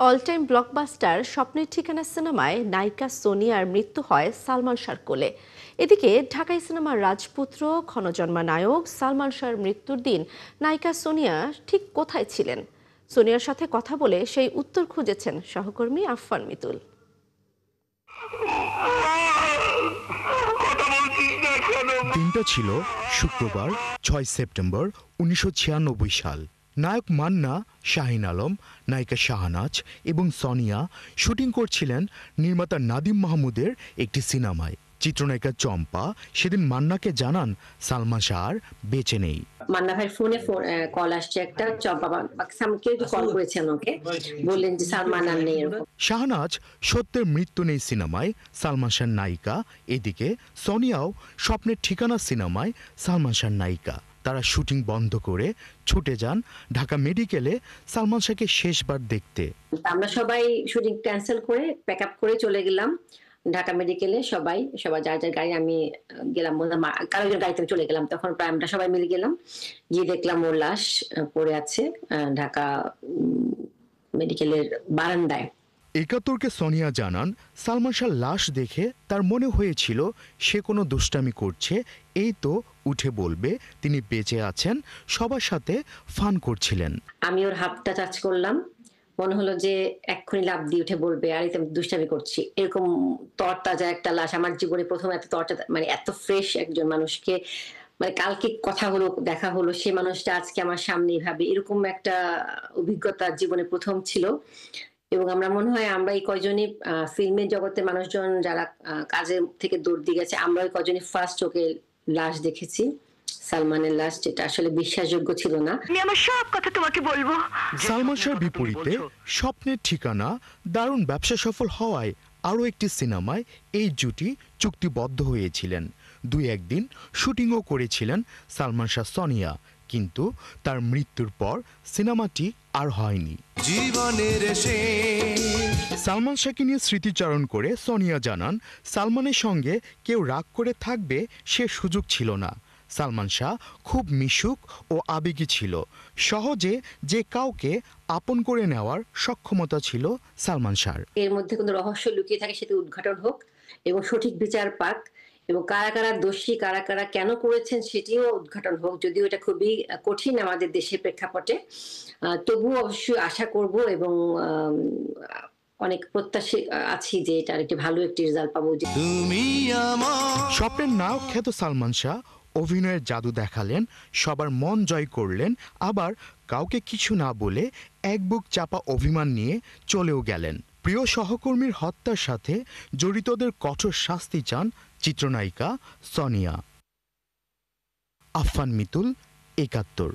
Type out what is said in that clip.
All time blockbuster স্বপ্নের ঠিকানা সিনেমায় নায়িকা সোনিয়ার মৃত্যু হয় সালমান শাহর কোলে। এদিকে ঢাকাই সিনেমার রাজপুত্র ক্ষণজন্মা নায়ক সালমান শাহর মৃত্যুর দিন নায়িকা সোনিয়া ঠিক কোথায় ছিলেন? সোনিয়ার সাথে কথা বলে সেই উত্তর খুঁজেছেন সহকর্মী আফফান মিতুল। দিনটা ছিল শুক্রবার ৬ সেপ্টেম্বর ১৯৯৬ সাল। নায়ক মান্না, শাহিন আলম, নায়িকা শাহনাজ এবং সোনিয়া শুটিং করছিলেন নির্মাতা নাদিম মাহমুদের একটি সিনেমায়। চিত্রনায়িকা চম্পা সেদিন মান্নাকে জানান সালমান শাহ আর বেঁচে নেই। মান্না ভাইয়ের ফোনে কল আসছে, একটা চম্পা কেউ কল করেছেন ওকে, বললেন যে সালমান আর নেই। শাহনাজ সত্যের মৃত্যু নেই সিনেমায় সালমান শাহর নায়িকা, এদিকে সোনিয়াও স্বপ্নের ঠিকানা সিনেমায় সালমান শাহর নায়িকা। তারা শুটিং বন্ধ করে ছুটে যান ঢাকা মেডিকেলে সালমান শাহকে শেষবার দেখতে। আমরা সবাই শুটিং ক্যান্সেল করে প্যাক আপ করে চলে গেলাম ঢাকা মেডিকেলে। সবাই যার যার গাড়ি, আমি গেলাম কারো গাড়িতে চলে গেলাম। তখন প্রায় আমরা সবাই মিলে গেলাম, গিয়ে দেখলাম ওর লাশ পড়ে আছে ঢাকা মেডিকেলের বারান্দায়। একাত্তরকে সোনিয়া জানান, সালমান শাহর লাশ দেখে তার মনে হয়েছিল সে কোনো দুষ্টামি করছে, এই তো উঠে বলবে তিনি বেঁচে আছেন, সবার সাথে ফান করছিলেন। আমি ওর হাতটা টাচ করলাম, মনে হলো যে এক্ষুনি লাফ দিয়ে উঠে বলবে আর আমি দুষ্টামি করছি। এরকম তরতাজা একটা লাশ, আমার জীবনে প্রথম এত তরতাজা, মানে এত ফ্রেশ একজন মানুষকে, মানে কালকে কথা হলো, দেখা হলো, সে মানুষটা আজকে আমার সামনে ভাবে, এরকম একটা অভিজ্ঞতা জীবনে প্রথম ছিল। এবং আমরা মনে হয় আমরা এই কয়জনই ফিল্মের জগতে মানুষজন যারা কাজের থেকে দৌড় দিয়ে গেছে, আমরা ওই কয়জনই ফার্স্ট চোখে লাশ দেখেছি, সালমানের লাশ, যেটা আসলে বিশ্বাসযোগ্য ছিল না। আমি আমার সব কথা তোমাকে বলবো। সালমান শাহর বিপরীতে স্বপ্নের ঠিকানা দারুণ ব্যবসা সফল হওয়ায় আরও একটি সিনেমায় এই জুটি চুক্তিবদ্ধ হয়েছিলেন। দুই একদিন শুটিংও করেছিলেন সালমান শাহ সোনিয়া, কিন্তু তার মৃত্যুর পর সিনেমাটি আর হয়নি। জীবনের সালমান শাহকে নিয়ে স্মৃতিচারণ করে সোনিয়া জানান, সালমানের সঙ্গে কেউ রাগ করে থাকবে সে সুযোগ ছিল না। সালমান শাহ খুব মিশুক ও আবেগী ছিল, সহজে যে কাউকে আপন করে নেওয়ার সক্ষমতা ছিল সালমান শাহর। এর মধ্যে কোনো রহস্য লুকিয়ে থাকে সেটি উদ্ঘাটন হোক এবং সঠিক বিচার পাক, এবং কারা কারা দোষী, কারা কারা কেন করেছেন সেটিও উদ্ঘাটন হোক। যদিও এটা খুবই কঠিন আমাদের দেশের প্রেক্ষাপটে, তবুও অবশ্যই আশা করব এবং অনেক প্রত্যাশী আছি যে এটার একটি ভালো একটি রেজাল্ট পাবো। স্বপ্নের নায়ক খ্যাত সালমান শাহ অভিনয়ের জাদু দেখালেন, সবার মন জয় করলেন, আবার কাউকে কিছু না বলে এক বুক চাপা অভিমান নিয়ে চলেও গেলেন। প্রিয় সহকর্মীর হত্যার সাথে জড়িতদের কঠোর শাস্তি চান চিত্রনায়িকা সোনিয়া। আফফান মিতুল, একাত্তর।